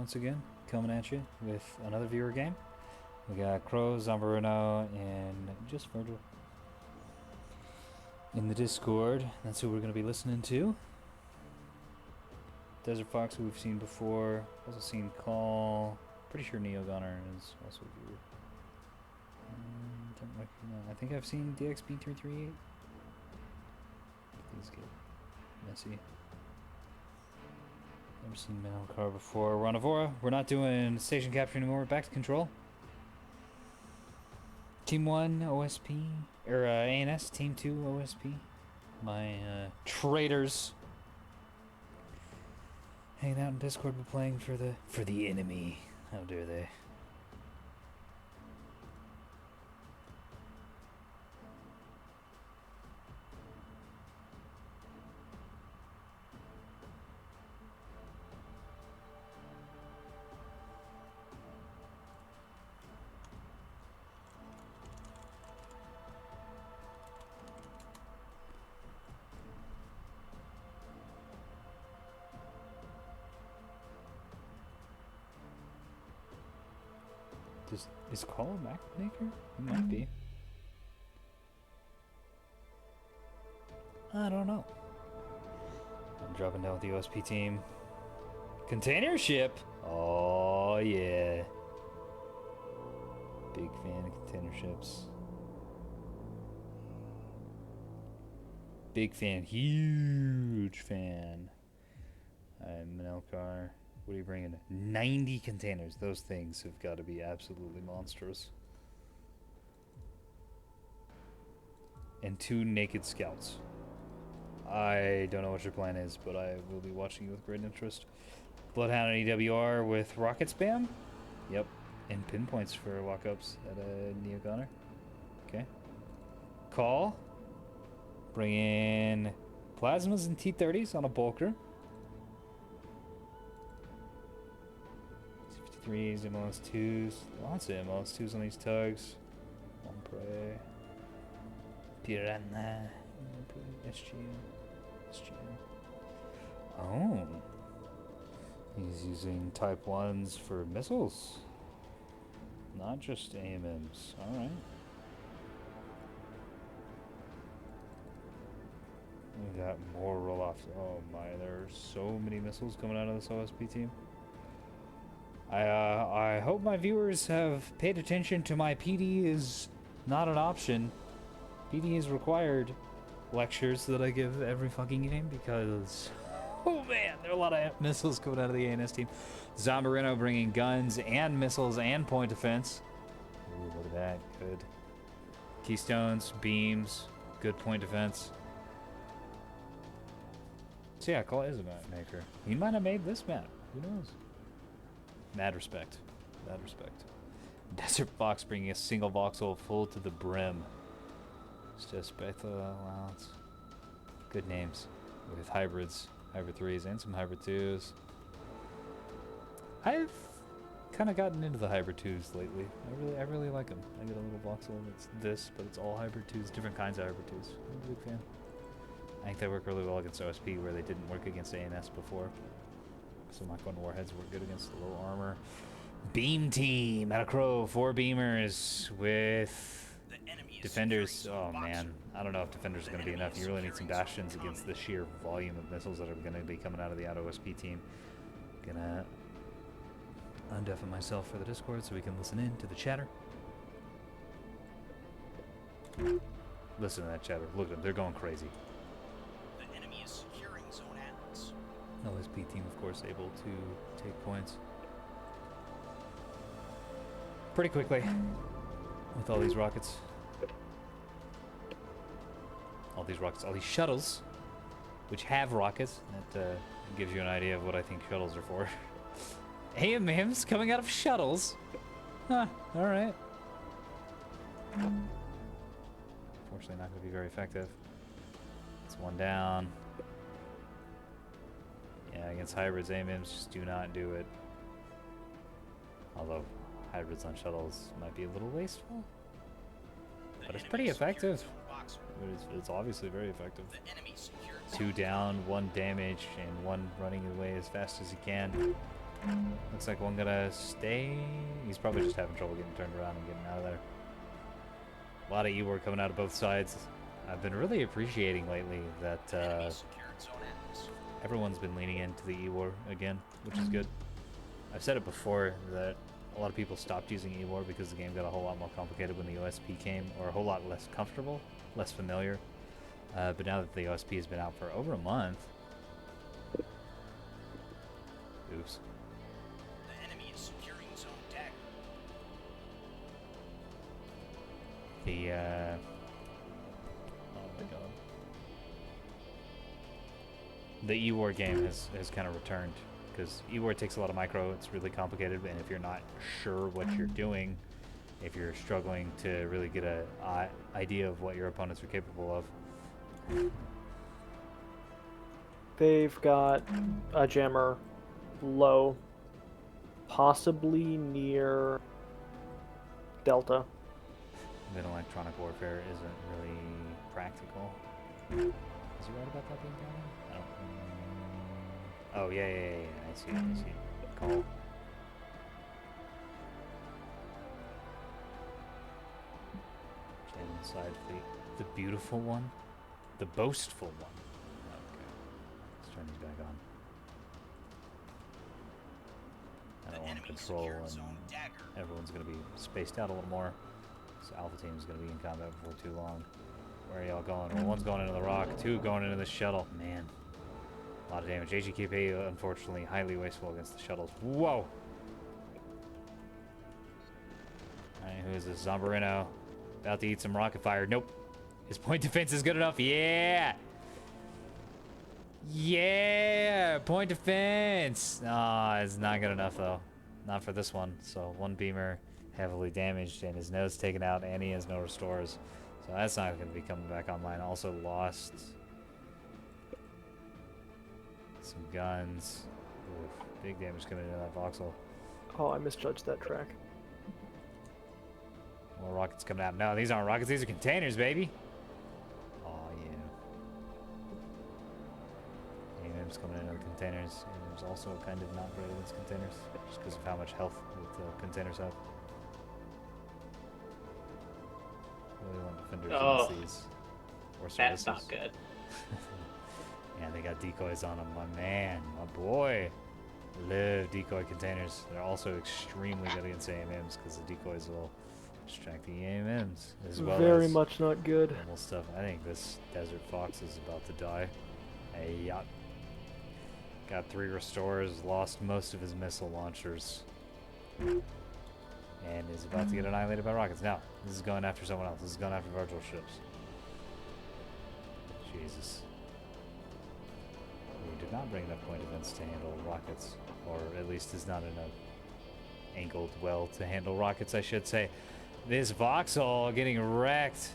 once again, coming at you with another viewer game. We got Crow, Zombarino, and just Virgil in the Discord. That's who we're going to be listening to. Desert Fox, who we've seen before. Also seen Call. Pretty sure Neo Gunner is also a viewer. Don't recognize. I think I've seen DXB338. Things get messy. Never seen Melkar before. We're on Avora. We're not doing station capture anymore. We're back to control. Team 1 OSP. Or ANS. Team 2 OSP. My traitors. Hanging out in Discord, but playing for the enemy. How dare they? Is Call a map maker? It might be. I don't know. I'm dropping down with the OSP team. Container ship! Oh, yeah. Big fan of container ships. Big fan. Huge fan. I'm Melkar. What are you bringing? 90 containers. Those things have got to be absolutely monstrous. And 2 naked scouts. I don't know what your plan is, but I will be watching you with great interest. Bloodhound and EWR with rocket spam? Yep. And pinpoints for walk-ups at a Neo Gunner. Okay. Call. Bring in plasmas and T-30s on a Bulker. 53s, MLS2s. Lots of MLS2s on these tugs. Ombre. Piranha. SGM. Oh. He's using Type 1s for missiles. Not just AMMs. Alright. We got more roll-offs. Oh my, there are so many missiles coming out of this OSP team. I hope my viewers have paid attention to my PD is not an option. PD is required lectures that I give every fucking game because, oh man, there are a lot of missiles coming out of the ANS team. Zombarino bringing guns and missiles and point defense. Ooh, look at that, good. Keystones, beams, good point defense. So yeah, Call is a map maker. He might have made this map, who knows? Mad respect. Mad respect. Desert Fox bringing a single voxel full to the brim. Spectre allowance. Good names. With hybrids. Hybrid 3s and some hybrid 2s. I've kind of gotten into the hybrid 2s lately. I really like them. I get a little voxel that's this, but it's all hybrid 2s, different kinds of hybrid 2s. I'm a big fan. I think they work really well against OSP where they didn't work against ANS before. So Mach 1 warheads work good against the low armor. Beam team at a Crow, 4 beamers with defenders. Oh man, I don't know if defenders are going to be enough. You really need some bastions against the sheer volume of missiles that are going to be coming out of the OSP team. Gonna undeafen myself for the Discord so we can listen in to the chatter. Listen to that chatter. Look at them, they're going crazy. LSP team, of course, able to take points pretty quickly with all these rockets. All these shuttles, which have rockets. That gives you an idea of what I think shuttles are for. AMMs coming out of shuttles. Huh, alright. Unfortunately, not going to be very effective. It's one down. Yeah, against hybrids, AMMs just do not do it. Although hybrids on shuttles might be a little wasteful. But it's pretty effective. It's obviously very effective. 2 down, 1 damage, and 1 running away as fast as he can. Looks like one gonna stay. He's probably just having trouble getting turned around and getting out of there. A lot of E-War coming out of both sides. I've been really appreciating lately that everyone's been leaning into the E-War again, which is good. I've said it before that a lot of people stopped using E-War because the game got a whole lot more complicated when the OSP came, or a whole lot less comfortable, less familiar. But now that the OSP has been out for over a month... Oops. The enemy is securing zone dagger. Oh my god. The E-War game has kind of returned, because E-War takes a lot of micro, it's really complicated, and if you're not sure what you're doing, if you're struggling to really get a idea of what your opponents are capable of. They've got a jammer low, possibly near Delta. Then electronic warfare isn't really practical. Is he right about that being down? Oh, yeah, I see, I see. Call. Jamming the side fleet. The beautiful one? The boastful one. Okay. Let's turn these back on. I don't want control, and everyone's going to be spaced out a little more. So Alpha Team is going to be in combat before too long. Where are y'all going? Well, one's going into the rock, two going into the shuttle. Man, a lot of damage. HEQP, unfortunately, highly wasteful against the shuttles. Whoa! Alright, who is this? Zombarino. About to eat some rocket fire. Nope. His point defense is good enough. Yeah! Yeah! Point defense! Ah, it's not good enough, though. Not for this one. So, one beamer heavily damaged and his nose taken out, and he has no restores. So that's not going to be coming back online. Also lost some guns. Oof, big damage coming into that voxel. Oh, I misjudged that track. More rockets coming out. No, these aren't rockets. These are containers, baby. Oh, yeah. AMM's coming into the containers. AMM's also kind of not great against containers, just because of how much health the containers have. Really want defenders against these. Or that's not good. Yeah, they got decoys on them. My man, my boy. Love decoy containers. They're also extremely good against AMMs because the decoys will distract the AMMs as well. Very much not good. Normal stuff. I think this Desert Fox is about to die. Hey, yeah. Got 3 restores, lost most of his missile launchers, and is about to get annihilated by rockets. Now, this is going after someone else. This is going after virtual ships. Jesus. We did not bring enough point defense to handle rockets, or at least is not enough angled well to handle rockets, I should say. This Voxel getting wrecked.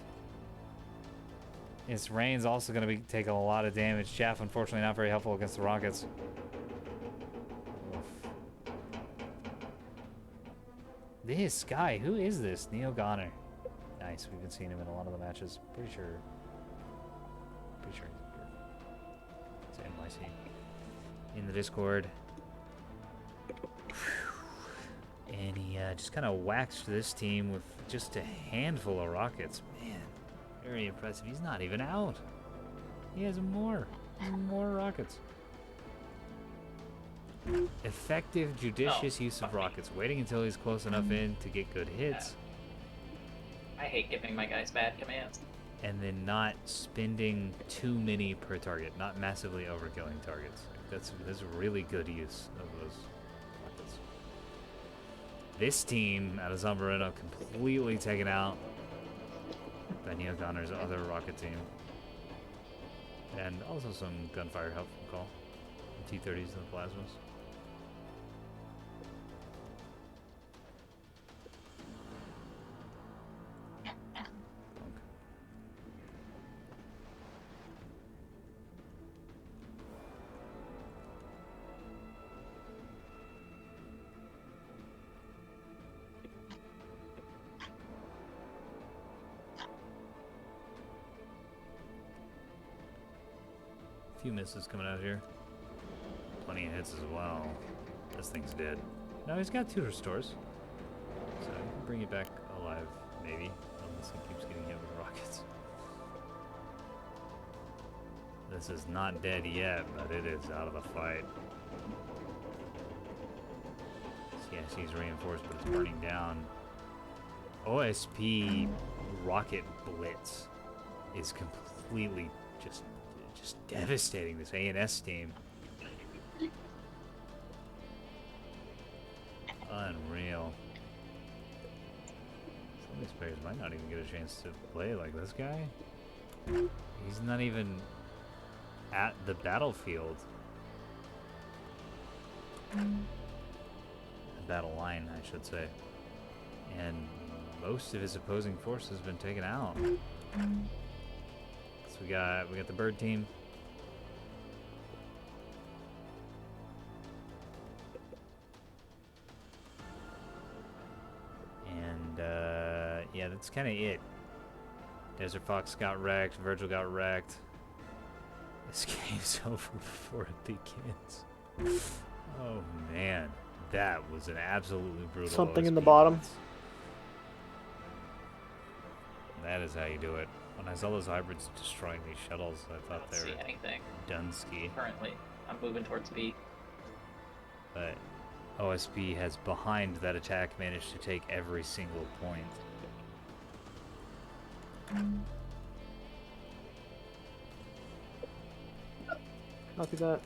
Its rain's also going to be taking a lot of damage. Chaff, unfortunately, not very helpful against the rockets. Oof. This guy, who is this? Neo Goner. Nice, we've been seeing him in a lot of the matches. Pretty sure he's here. It's NYC. In the Discord. And he just kind of waxed this team with just a handful of rockets. Man, very impressive. He's not even out. He has more rockets. Effective, judicious use of rockets. Waiting until he's close enough in to get good hits. I hate giving my guys bad commands. And then not spending too many per target. Not massively overkilling targets. That's really good use of those rockets. This team out of Zombarino completely taken out by Neo Goner's other rocket team. And also some gunfire help from Call. The T-30s and the plasmas. Few misses coming out here. Plenty of hits as well. This thing's dead. No, he's got 2 restores. So he can bring it back alive, maybe. Unless he keeps getting hit with rockets. This is not dead yet, but it is out of the fight. CIC's reinforced, but it's burning down. OSP rocket blitz is completely just devastating this ANS team. Unreal. Some of these players might not even get a chance to play like this guy. He's not even at the battlefield. Battle line, I should say. And most of his opposing force has been taken out. So we got the bird team. And yeah, that's kind of it. Desert Fox got wrecked, Virgil got wrecked. This game's over before it begins. Oh man, that was an absolutely brutal Something in the OSP bottom. blitz. That is how you do it. When I saw those hybrids destroying these shuttles, I I thought don't they see were anything Dunsky. currently. I'm moving towards B. But OSP has, behind that attack, managed to take every single point. Copy that.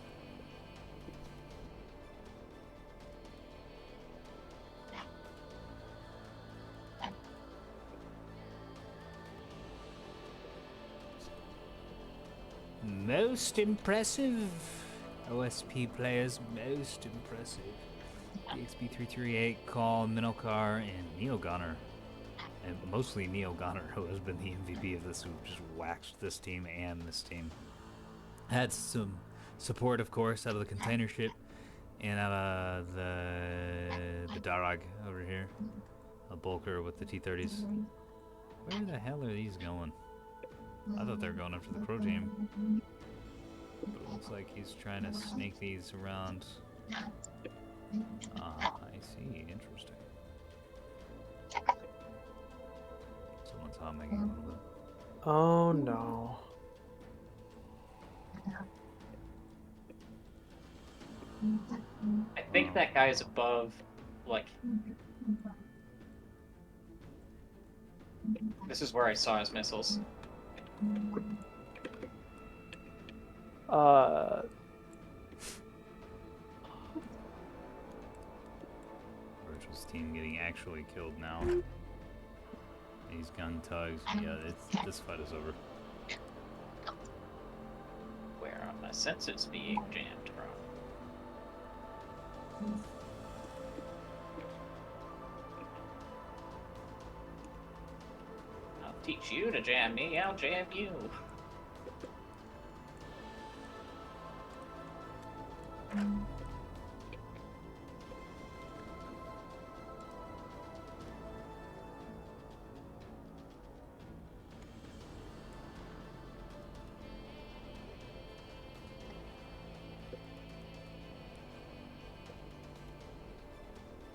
Most impressive. OSP players, most impressive. DXB338, Call, Minocar, and Neo Gunner. And mostly Neo Gunner, who has been the MVP of this, who just waxed this team and this team. Had some support, of course, out of the container ship and out of the Darag over here. A Bulker with the T-30s. Where the hell are these going? I thought they were going after the Crow team. But it looks like he's trying to sneak these around. Ah, I see. Interesting. Someone's humming a little bit. Oh no. I think that guy is above, like... This is where I saw his missiles. Virgil's team getting actually killed now. These gun tugs. Yeah, this fight is over. Where are my sensors being jammed from? I'll teach you to jam me, I'll jam you.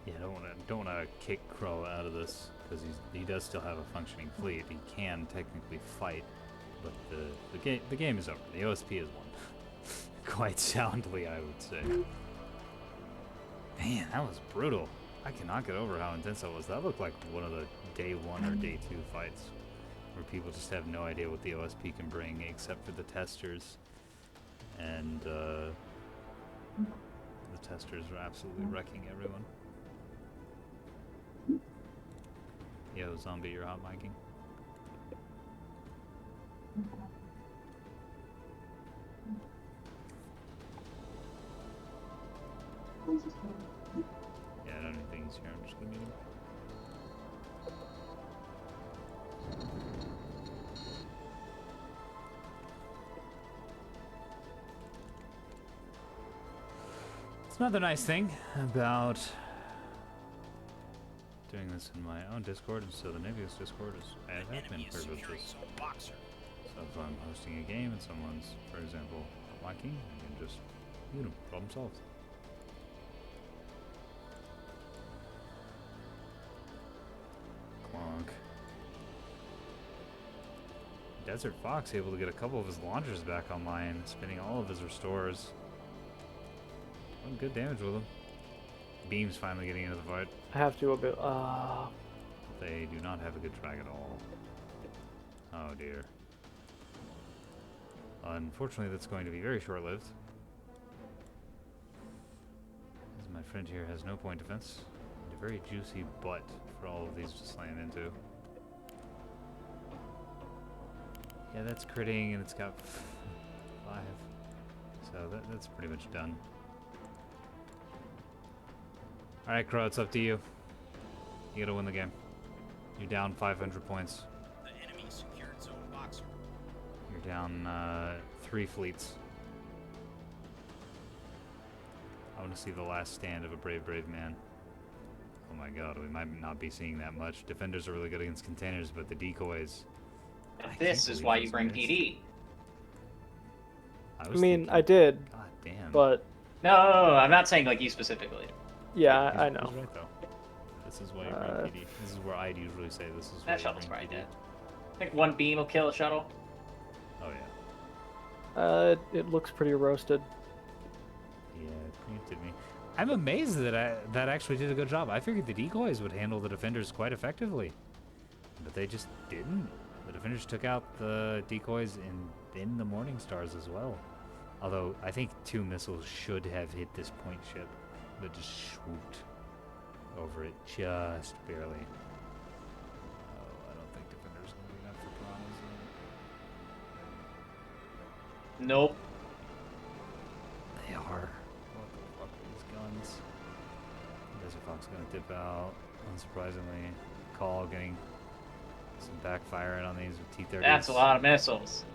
Yeah, don't wanna kick Crow out of this because he does still have a functioning fleet. He can technically fight, but the game is over. The OSP has won. Quite soundly, I would say. Man, that was brutal. I cannot get over how intense that was. That looked like one of the day 1 or day 2 fights where people just have no idea what the OSP can bring except for the testers. And the testers are absolutely wrecking everyone. Yo, zombie, you're hot micing. Yeah, I don't need things here. I'm just gonna mute him. It's another nice thing about doing this in my own Discord instead of the Nebius Discord is I have Enemy admin is securing privileges. zone boxer. So if I'm hosting a game and someone's, for example, lacking, I can just mute them. Problem solved. bonk. Desert Fox able to get a couple of his launchers back online, spinning all of his restores. Doing good damage with them. Beam's finally getting into the fight. I have to a bit. They do not have a good drag at all. Oh dear. Unfortunately, that's going to be very short-lived. As my friend here has no point defense. And a very juicy butt for all of these to slam into. Yeah, that's critting, and it's got 5. So that's pretty much done. Alright, Crow, it's up to you. You gotta win the game. You're down 500 points. The enemy secured zone boxer. You're down 3 fleets. I want to see the last stand of a brave, brave man. Oh my god, we might not be seeing that much. Defenders are really good against containers, but the decoys... This is why you bring PD. I mean, I did, God damn. but No, I'm not saying like you specifically. yeah, He's- I he's know. right, though. This is why you bring PD. This is where I'd usually say this is why That you shuttle's bring probably PD. dead. I think one beam will kill a shuttle. Oh yeah. It looks pretty roasted. Yeah, it preempted me. I'm amazed that that actually did a good job. I figured the decoys would handle the defenders quite effectively, but they just didn't. The defenders took out the decoys and then the Morning Stars as well. Although I think 2 missiles should have hit this point ship, but just swooped over it just barely. Oh, I don't think defenders gonna be enough for piranhas. Nope. They are. What the fuck are these guns? Desert Fox gonna dip out, unsurprisingly. Call getting some backfiring on these with T-30s. That's a lot of missiles.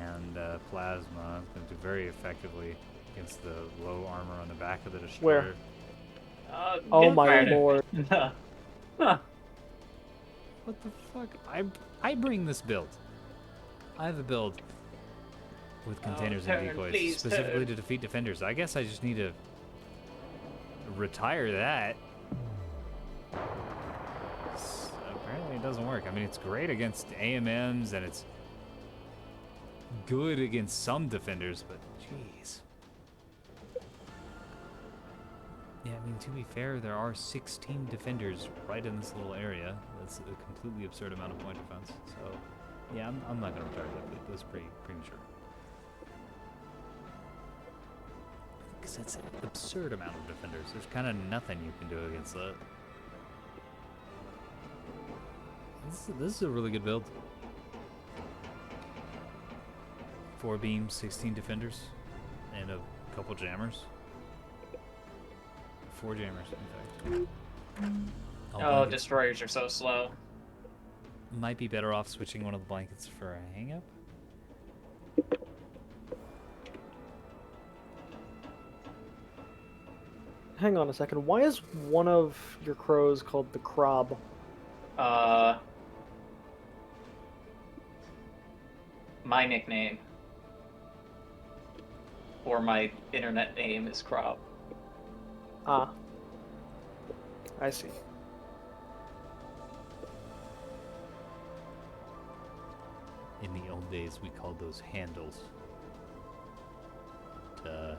And Plasma is gonna do very effectively against the low armor on the back of the destroyer. Where? Get Oh my fired. lord. Huh. What the fuck? I bring this build. I have a build with containers and turn, decoys please, specifically turn. to defeat defenders. I guess I just need to retire that. Apparently it doesn't work. I mean, it's great against AMMs and it's good against some defenders, but jeez. Yeah, I mean, to be fair, there are 16 defenders right in this little area. That's a completely absurd amount of point defense. So, yeah, I'm not going to retire that fleet. That's pretty premature. Because that's an absurd amount of defenders. There's kind of nothing you can do against that. This is a really good build. 4 beams, 16 defenders, and a couple jammers. 4 jammers, in fact. All Oh, blankets. destroyers are so slow. Might be better off switching one of the blankets for a hang-up. Hang on a second. Why is one of your crows called the Crob? My nickname. Or my internet name is Crop. Ah. I see. In the old days, we called those handles. But,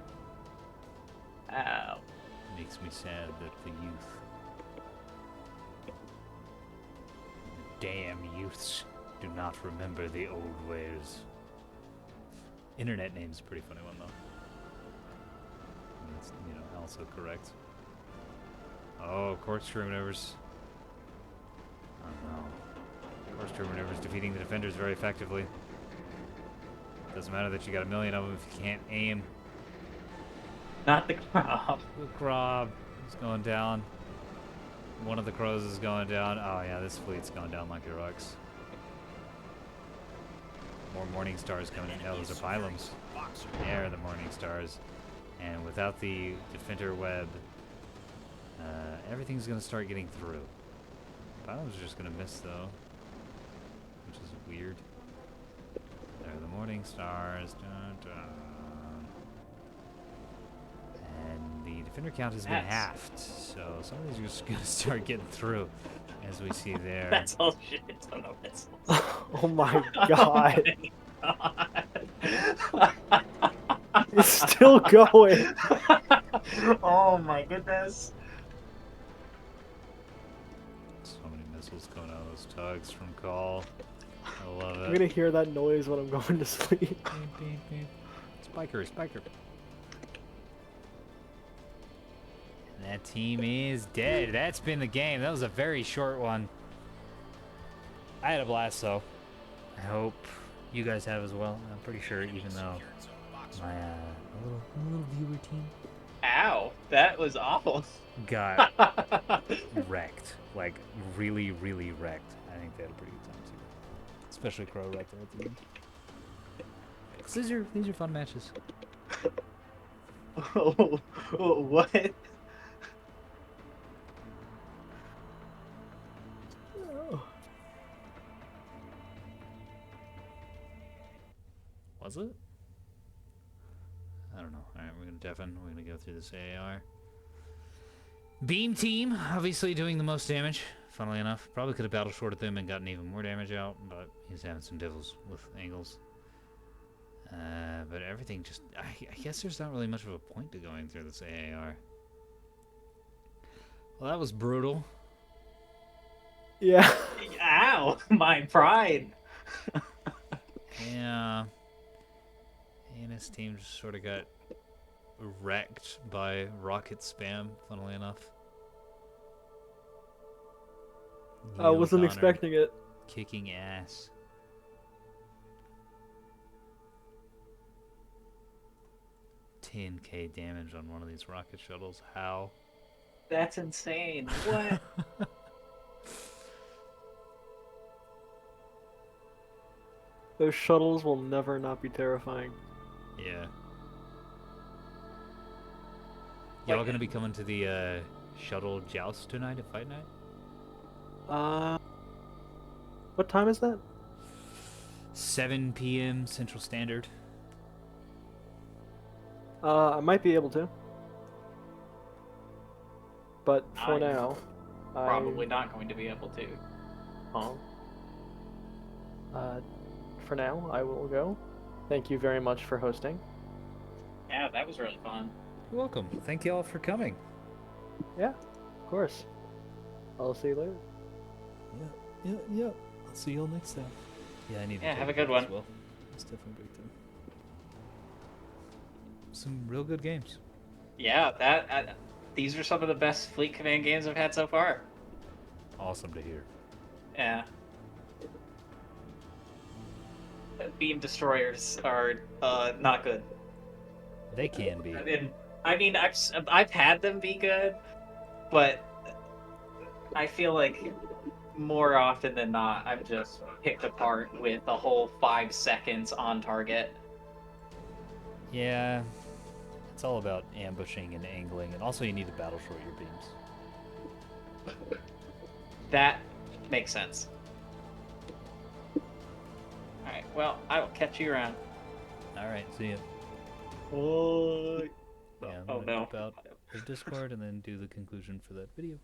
Ow. makes me sad that the youth, damn youths, do not remember the old ways. Internet name's a pretty funny one though. And it's, you know, also correct. Oh, corkscrew maneuvers. Oh no. Corkscrew maneuvers defeating the defenders very effectively. Doesn't matter that you got a million of them if you can't aim. Not the Crop. The Crob is going down. One of the crows is going down. Oh yeah, this fleet's going down like it rocks. More Morning Stars coming in. Oh, those are pylons. Boxer. There are the Morning Stars. And without the Defender Web, everything's going to start getting through. Pylons are just going to miss though, which is weird. There are the Morning Stars. Dun, dun. And the Defender count has been That's- halved, so some of these are just going to start getting through. as we see there. That's all shit ton of missiles. Oh my god. It's still going. Oh my goodness. So many missiles coming out of those tugs from Call. I love I'm it. gonna hear that noise when I'm going to sleep. Beep, beep, beep. Spiker, Spiker. And that team is dead. That's been the game. That was a very short one. I had a blast, though. I hope you guys have as well. I'm pretty sure, even though Secured zone box my little viewer team Ow, that was awful. got wrecked. Like, really, really wrecked. I think they had a pretty good time, too. Especially Crow right there at the end. 'Cause these are fun matches. Oh, what? Was it? I don't know. Alright, we're gonna deafen. We're gonna go through this AAR. Beam team, obviously doing the most damage, funnily enough. Probably could have battle shorted them and gotten even more damage out, but he's having some devils with angles. But everything just... I guess there's not really much of a point to going through this AAR. Well, that was brutal. Yeah. Ow, my pride. Yeah. And his team just sort of got wrecked by rocket spam, funnily enough. I wasn't O'Connor expecting it. kicking ass. $10K damage on one of these rocket shuttles. How? That's insane. What? Those shuttles will never not be terrifying. Yeah. Y'all Like- gonna be coming to the shuttle joust tonight at Fight Night? What time is that? 7 p.m. Central Standard. I might be able to. But for I'm now, Probably not going to be able to. Oh. For now, I will go. Thank you very much for hosting. Yeah, that was really fun. You're welcome. Thank you all for coming. Yeah, of course. I'll see you later. Yeah. I'll see y'all next time. Yeah, I need to Yeah, take have a break good as one. well. It's definitely a great time. Some real good games. Yeah, these are some of the best Fleet Command games I've had so far. Awesome to hear. Yeah. Beam destroyers are not good. They can be. I mean, I've had them be good, but I feel like more often than not, I've just picked apart with a whole 5 seconds on target. Yeah. It's all about ambushing and angling, and also you need to battle short your beams. That makes sense. Alright, well, I will catch you around. Alright, see ya. Oh, Yeah, I'm oh gonna no. dip out of Discord and then do the conclusion for that video.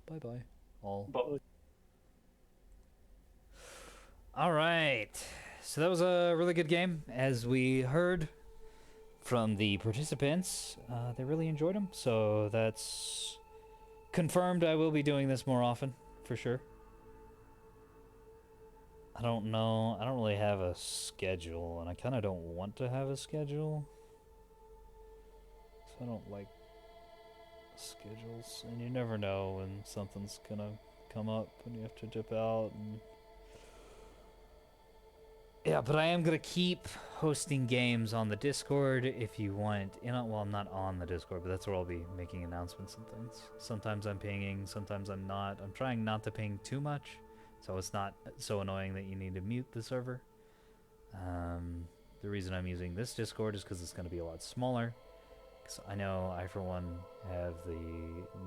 Bye bye. All. But Alright. So that was a really good game. As we heard from the participants, they really enjoyed them. So that's confirmed. I will be doing this more often, for sure. I don't know. I don't really have a schedule, and I kind of don't want to have a schedule. So I don't like schedules, and you never know when something's gonna come up and you have to dip out. And yeah, but I am gonna keep hosting games on the Discord if you want. Well, I'm not on the Discord, but that's where I'll be making announcements and things. Sometimes I'm pinging, sometimes I'm not. I'm trying not to ping too much, so it's not so annoying that you need to mute the server. The reason I'm using this Discord is because it's going to be a lot smaller. Because I know I, for one, have the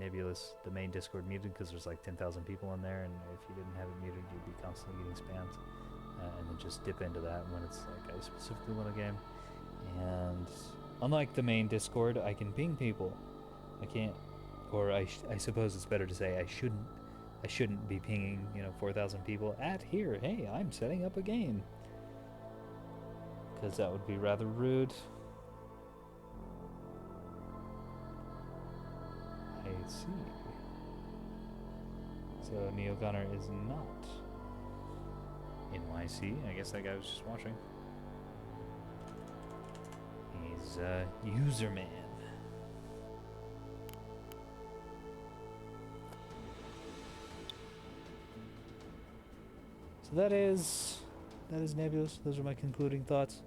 Nebulous, the main Discord muted because there's like 10,000 people in there, and if you didn't have it muted, you'd be constantly getting spammed. And then just dip into that when it's like I specifically want a game. And unlike the main Discord, I can ping people. I can't, or I suppose it's better to say I shouldn't I shouldn't be pinging, 4,000 people at here. Hey, I'm setting up a game. Because that would be rather rude. I see. So Neo Gunner is not in YC. I guess that guy was just watching. He's Userman. So that is Nebulous. Those are my concluding thoughts.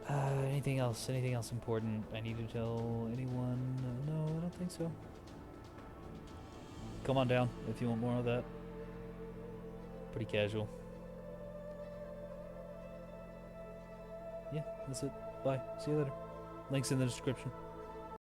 Anything else? Anything else important I need to tell anyone? No, I don't think so. Come on down if you want more of that. Pretty casual. Yeah, that's it. Bye. See you later. Links in the description.